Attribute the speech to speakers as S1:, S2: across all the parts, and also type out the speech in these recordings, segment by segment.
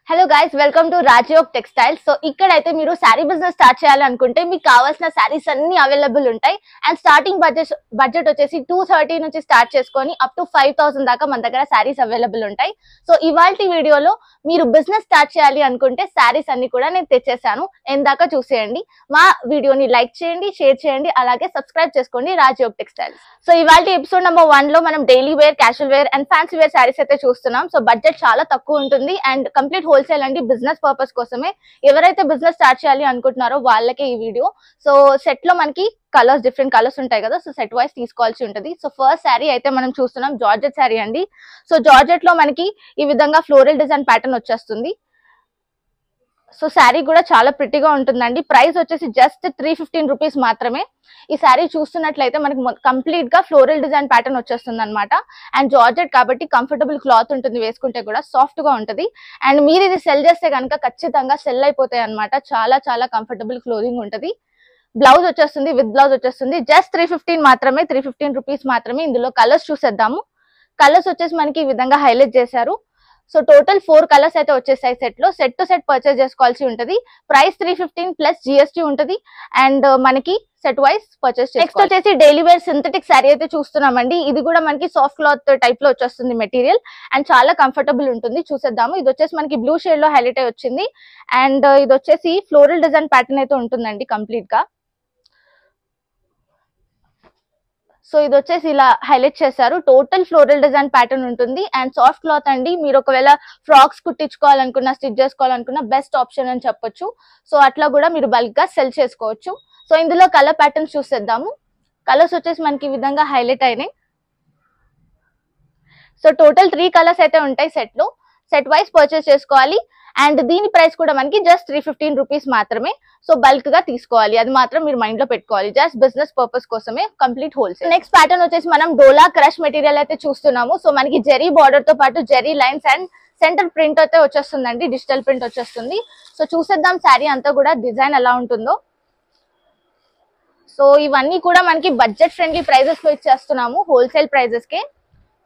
S1: Hello guys, welcome to Rajyog textiles. So ఇక్కడైతే మీరు sari business start చేయాలనుకుంటే మీకు కావాల్సిన శారీస్ అన్ని అవైలబుల్ ఉంటాయి. అండ్ స్టార్టింగ్ బడ్జెట్ వచ్చేసి 230 నుంచి స్టార్ట్ చేసుకొని అప్ టు 5000 దాకా మన దగ్గర శారీస్ అవైలబుల్ ఉంటాయి. సో ఇవాల్టి వీడియోలో మీరు బిజినెస్ స్టార్ట్ చేయాలి అనుకుంటే శారీస్ అన్ని కూడా నేను తెచ్చేసాను. ఎందాక చూసేయండి. మా వీడియోని లైక్ చేయండి, షేర్ చేయండి, అలాగే సబ్స్క్రైబ్ చేసుకోండి రాజయోగ్ టెక్స్టైల్స్. సో ఇవాల్టి ఎపిసోడ్ నెంబర్ 1 లో మనం daily wear, casual wear and fancy wear saris అయితే చూస్తున్నాం. సో బడ్జెట్ చాలా తక్కువ ఉంటుంది అండ్ కంప్లీట్ హోల్సేల్ అండి. బిజినెస్ పర్పస్ కోసమే, ఎవరైతే బిజినెస్ స్టార్ట్ చేయాలి అనుకుంటున్నారో వాళ్ళకే ఈ వీడియో. సో సెట్ లో మనకి కలర్స్, డిఫరెంట్ కలర్స్ ఉంటాయి కదా, సో సెట్ వైస్ తీసుకోవాల్సి ఉంటుంది. సో ఫస్ట్ శారీ అయితే మనం చూస్తున్నాం జార్జెట్ శారీ అండి. సో జార్జెట్ లో మనకి ఈ విధంగా ఫ్లోరల్ డిజైన్ ప్యాటర్న్ వచ్చేస్తుంది. సో శారీ కూడా చాలా ప్రిటీగా ఉంటుందండి. ప్రైస్ వచ్చేసి జస్ట్ 315 రూపీస్ మాత్రమే. ఈ శారీ చూస్తున్నట్లయితే మనకి కంప్లీట్ గా ఫ్లోరల్ డిజైన్ ప్యాటర్న్ వచ్చేస్తుంది అనమాట. అండ్ జార్జెట్ కాబట్టి కంఫర్టబుల్ క్లాత్ ఉంటుంది, వేసుకుంటే కూడా సాఫ్ట్ గా ఉంటుంది. అండ్ మీరు ఇది సెల్ చేస్తే కనుక ఖచ్చితంగా సెల్ అయిపోతాయి అనమాట. చాలా చాలా కంఫర్టబుల్ క్లోదింగ్ ఉంటుంది. బ్లౌజ్ వచ్చేస్తుంది, విత్ బ్లౌజ్ వచ్చేస్తుంది. జస్ట్ 315 మాత్రమే, 315 రూపీస్ మాత్రమే. ఇందులో కలర్స్ చూసేద్దాము. కలర్స్ వచ్చేసి మనకి ఈ విధంగా హైలైట్ చేశారు. సో టోటల్ 4 కలర్స్ అయితే వచ్చేసాయి సెట్ లో. సెట్ టు సెట్ పర్చేస్ చేసుకోవాల్సి ఉంటుంది. ప్రైస్ 315 ప్లస్ జిఎస్టీ ఉంటుంది. అండ్ మనకి సెట్ వైస్ పర్చేస్ చేసుకోవాలి. నెక్స్ట్ వచ్చేసి డైలీ వేర్ సింథటిక్ శారీ అయితే చూస్తున్నామండి. ఇది కూడా మనకి సాఫ్ట్ క్లాత్ టైప్ లో వచ్చేస్తుంది మెటీరియల్ అండ్ చాలా కంఫర్టబుల్ ఉంటుంది. చూసేద్దాము. ఇది వచ్చేసి మనకి బ్లూ షేడ్ లో హైలైట్ అయి వచ్చింది. అండ్ ఇది వచ్చేసి ఫ్లోరల్ డిజైన్ ప్యాటర్న్ అయితే ఉంటుందండి కంప్లీట్ గా. సో ఇది వచ్చేసి ఇలా హైలైట్ చేశారు. టోటల్ ఫ్లోరల్ డిజైన్ ప్యాటర్న్ ఉంటుంది అండ్ సాఫ్ట్ క్లాత్ అండి. మీరు ఒకవేళ ఫ్రాక్స్ కుట్టించుకోవాలనుకున్నా, స్టిచ్ చేసుకోవాలనుకున్నా బెస్ట్ ఆప్షన్ అని చెప్పొచ్చు. సో అట్లా కూడా మీరు బల్క్ గా సెల్ చేసుకోవచ్చు. సో ఇందులో కలర్ ప్యాటర్న్స్ చూసేద్దాము. కలర్స్ వచ్చేసి మనకి ఈ విధంగా హైలైట్ అయినాయి. సో టోటల్ 3 కలర్స్ అయితే ఉంటాయి సెట్ లో. సెట్ వైస్ పర్చేస్ చేసుకోవాలి. అండ్ దీని ప్రైస్ కూడా మనకి జస్ట్ 315 రూపీస్ మాత్రమే. సో బల్క్ గా తీసుకోవాలి, అది మాత్రం మీరు మైండ్ లో పెట్టుకోవాలి. జస్ట్ బిజినెస్ పర్పస్ కోసమే, కంప్లీట్ హోల్సేల్. నెక్స్ట్ ప్యాటర్న్ వచ్చేసి మనం డోలా క్రష్ మెటీరియల్ అయితే చూస్తున్నాము. సో మనకి జెరీ బార్డర్ తో పాటు zari lines and centre print అయితే వచ్చేస్తుందండి, డిజిటల్ ప్రింట్ వచ్చేస్తుంది. సో చూసేద్దాం శారీ అంతా కూడా డిజైన్ ఎలా ఉంటుందో. సో ఇవన్నీ కూడా మనకి బడ్జెట్ ఫ్రెండ్లీ ప్రైజెస్ లో ఇచ్చేస్తున్నాము, హోల్సేల్ ప్రైజెస్ కే.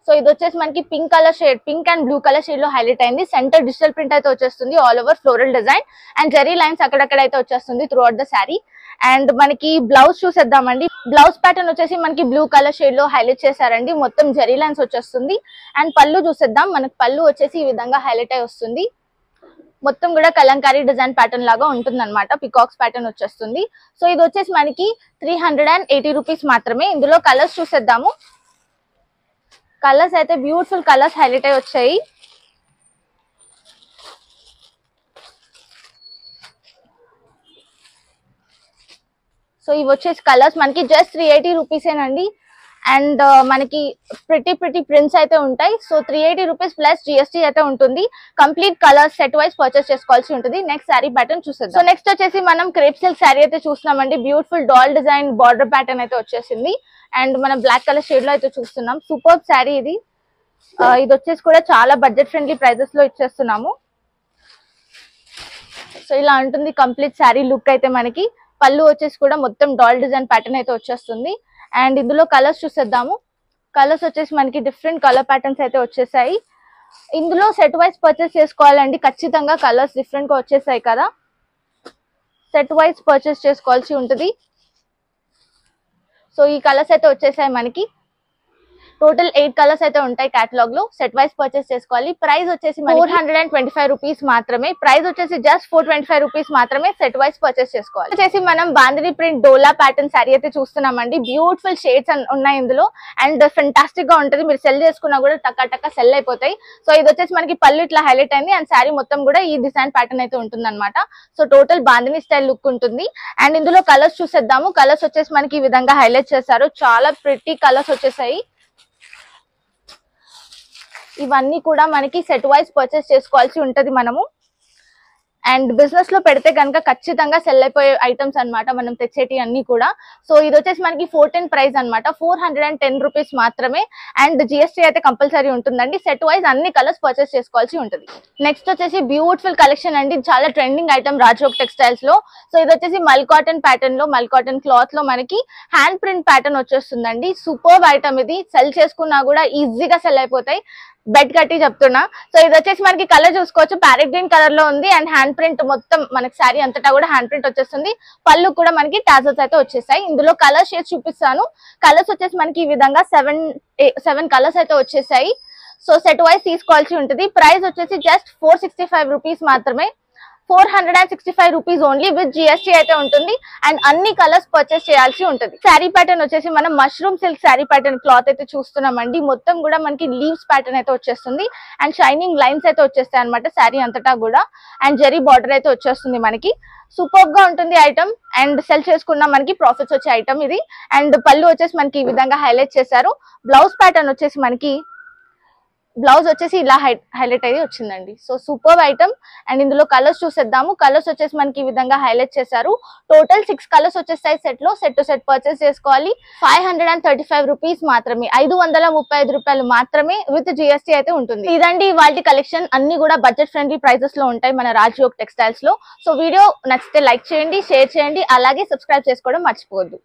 S1: సో ఇది వచ్చేసి మనకి pink colour shade, pink and blue colour shade లో హైలైట్ అయింది. సెంటర్ డిజిటల్ ప్రింట్ అయితే వచ్చేస్తుంది, all over floral design and zari lines అక్కడక్కడ అయితే వచ్చేస్తుంది throughout the sari. And మనకి బ్లౌజ్ చూసేద్దామండి. బ్లౌజ్ ప్యాటర్న్ వచ్చేసి మనకి బ్లూ కలర్ షేడ్ లో హైలైట్ చేశారండి. మొత్తం జెరీ లైన్స్ వచ్చేస్తుంది. అండ్ పళ్ళు చూసేద్దాం. మనకి పళ్ళు వచ్చేసి ఈ విధంగా హైలైట్ అయి వస్తుంది. మొత్తం కూడా కలంకారీ డిజైన్ ప్యాటర్న్ లాగా ఉంటుంది అనమాట. పికాక్స్ ప్యాటర్న్ వచ్చేస్తుంది. సో ఇది వచ్చేసి మనకి 380 రూపీస్ మాత్రమే. ఇందులో కలర్స్ చూసేద్దాము. కలర్స్ అయితే బ్యూటిఫుల్ కలర్స్ హైలైట్ అయి వచ్చాయి. సో ఇవి వచ్చేసి కలర్స్ మనకి జస్ట్ 380 రూపీసేనండి. అండ్ మనకి ప్రిటీ ప్రింట్స్ అయితే ఉంటాయి. సో 380 రూపీస్ ప్లస్ జిఎస్టీ అయితే ఉంటుంది. Complete colour set wise purchase చేసుకోవాల్సి ఉంటుంది. నెక్స్ట్ శారీ ప్యాటర్న్ చూసేద్దాం. సో నెక్స్ట్ వచ్చేసి మనం క్రేప్ సిల్క్ శారీ అయితే చూస్తున్నామండి. Beautiful doll design border pattern అయితే వచ్చేసింది. అండ్ మనం బ్లాక్ కలర్ షేడ్ లో అయితే చూస్తున్నాం. సూపర్ శారీ ఇది. ఇది వచ్చేసి కూడా చాలా బడ్జెట్ ఫ్రెండ్లీ ప్రైజెస్ లో ఇచ్చేస్తున్నాము. సో ఇలా ఉంటుంది కంప్లీట్ శారీ లుక్ అయితే మనకి. పళ్ళు వచ్చేసి కూడా మొత్తం డాల్ డిజైన్ ప్యాటర్న్ అయితే వచ్చేస్తుంది. అండ్ ఇందులో కలర్స్ చూసేద్దాము. కలర్స్ వచ్చేసి మనకి డిఫరెంట్ కలర్ ప్యాటర్న్స్ అయితే వచ్చేసాయి. ఇందులో సెట్ వైస్ పర్చేస్ చేసుకోవాలండి ఖచ్చితంగా. కలర్స్ డిఫరెంట్ గా వచ్చేసాయి కదా, సెట్ వైస్ పర్చేస్ చేసుకోవాల్సి ఉంటుంది. సో ఈ కలర్స్ అయితే వచ్చేసాయి మనకి. టోటల్ 8 కలర్స్ అయితే ఉంటాయి కేటలాగ్ లో. సెట్ వైస్ పర్చేస్ చేసుకోవాలి. ప్రైస్ వచ్చేసి 425 రూపీస్ మాత్రమే. ప్రైస్ వచ్చేసి జస్ట్ 425 రూపీస్ మాత్రమే. సెట్ వైస్ పర్చేస్ చేసుకోవాలి. వచ్చేసి మనం బాందిని ప్రింట్ డోలా ప్యాటర్న్ శారీ అయితే చూస్తున్నామండి. బ్యూటిఫుల్ షేడ్స్ ఉన్నాయి ఇందులో అండ్ ఫెంటాస్టిక్ గా ఉంటుంది. మీరు సెల్ చేసుకున్నా కూడా టక్క సెల్ అయిపోతాయి. సో ఇది వచ్చేసి మనకి పళ్ళు ఇట్లా హైలైట్ అయింది అండ్ శారీ మొత్తం కూడా ఈ డిజైన్ ప్యాటర్న్ అయితే ఉంటుంది అనమాట. So total bandhani style look ఉంటుంది. అండ్ ఇందులో కలర్స్ చూసేద్దాము. కలర్స్ వచ్చేసి మనకి ఈ విధంగా హైలైట్ చేశారు. చాలా ప్రిటీ కలర్స్ వచ్చేసాయి. ఇవన్నీ కూడా మనకి సెట్ వైస్ పర్చేస్ చేసుకోవాల్సి ఉంటది మనము. అండ్ బిజినెస్ లో పెడితే కనుక ఖచ్చితంగా సెల్ అయిపోయే ఐటమ్స్ అనమాట మనం తెచ్చేటి అన్ని కూడా. సో ఇది వచ్చేసి మనకి 410 ప్రైస్ అనమాట. 410 రూపీస్ మాత్రమే. అండ్ జిఎస్టీ అయితే కంపల్సరీ ఉంటుందండి. సెట్ వైజ్ అన్ని కలర్స్ పర్చేస్ చేసుకోవాల్సి ఉంటుంది. నెక్స్ట్ వచ్చేసి బ్యూటిఫుల్ కలెక్షన్ అండి. చాలా ట్రెండింగ్ ఐటమ్ రాజయోగ్ టెక్స్టైల్స్ లో. సో ఇది వచ్చేసి మల్ కాటన్ ప్యాటర్న్ లో, మల్ కాటన్ క్లాత్ లో మనకి హ్యాండ్ ప్రింట్ ప్యాటర్న్ వచ్చేస్తుందండి. సూపర్ ఐటమ్ ఇది. సెల్ చేసుకున్నా కూడా ఈజీగా సెల్ అయిపోతాయి. బెడ్ కట్టి చెప్తున్నా. సో ఇది వచ్చేసి మనకి కలర్ చూసుకోవచ్చు, ప్యారెట్ గ్రీన్ కలర్ లో ఉంది. అండ్ హ్యాండ్ ప్రింట్ మొత్తం మనకి శారీ అంతటా కూడా హ్యాండ్ ప్రింట్ వచ్చేస్తుంది. పళ్ళు కూడా మనకి టాజల్స్ అయితే వచ్చేసాయి. ఇందులో కలర్ షేడ్స్ చూపిస్తాను. కలర్స్ వచ్చేసి మనకి ఈ విధంగా 7 కలర్స్ అయితే వచ్చేసాయి. సో సెట్ వైజ్ తీసుకోవాల్సి ఉంటుంది. ప్రైస్ వచ్చేసి జస్ట్ 465 రూపీస్ మాత్రమే, 465 రూపీస్ ఓన్లీ విత్ జిఎస్టీ అయితే ఉంటుంది. అండ్ అన్ని కలర్స్ పర్చేస్ చేయాల్సి ఉంటుంది. శారీ ప్యాటర్న్ వచ్చేసి మనం mushroom silk sari pattern cloth అయితే చూస్తున్నామండి. మొత్తం కూడా మనకి లీవ్స్ ప్యాటర్న్ అయితే వచ్చేస్తుంది. అండ్ షైనింగ్ లైన్స్ అయితే వచ్చేస్తాయి అనమాట శారీ అంతటా కూడా. అండ్ జరీ బార్డర్ అయితే వచ్చేస్తుంది మనకి. సూపర్ గా ఉంటుంది ఐటమ్. అండ్ సెల్ చేసుకున్న మనకి ప్రాఫిట్స్ వచ్చే ఐటమ్ ఇది. అండ్ పళ్ళు వచ్చేసి మనకి ఈ విధంగా హైలైట్ చేశారు. బ్లౌజ్ ప్యాటర్న్ వచ్చేసి మనకి బ్లౌజ్ వచ్చేసి ఇలా హైలైట్ అయ్యి వచ్చిందండి. So super item. అండ్ ఇందులో కలర్స్ చూసేద్దాము. కలర్స్ వచ్చేసి మనకి ఈ విధంగా హైలైట్ చేశారు. టోటల్ 6 కలర్స్ వచ్చేస్తాయి సెట్ లో. సెట్ టు సెట్ పర్చేస్ చేసుకోవాలి. 535 రూపీస్ మాత్రమే, 535 రూపాయలు మాత్రమే విత్ జిఎస్టీ అయితే ఉంటుంది. ఇదండి వాటి కలెక్షన్. అన్ని కూడా బడ్జెట్ ఫ్రెండ్లీ ప్రైసెస్ లో ఉంటాయి మన రాజ్యోగ్ టెక్స్టైల్స్ లో. సో వీడియో నచ్చితే లైక్ చేయండి, షేర్ చేయండి, అలాగే సబ్స్క్రైబ్ చేసుకోవడం మర్చిపోవద్దు.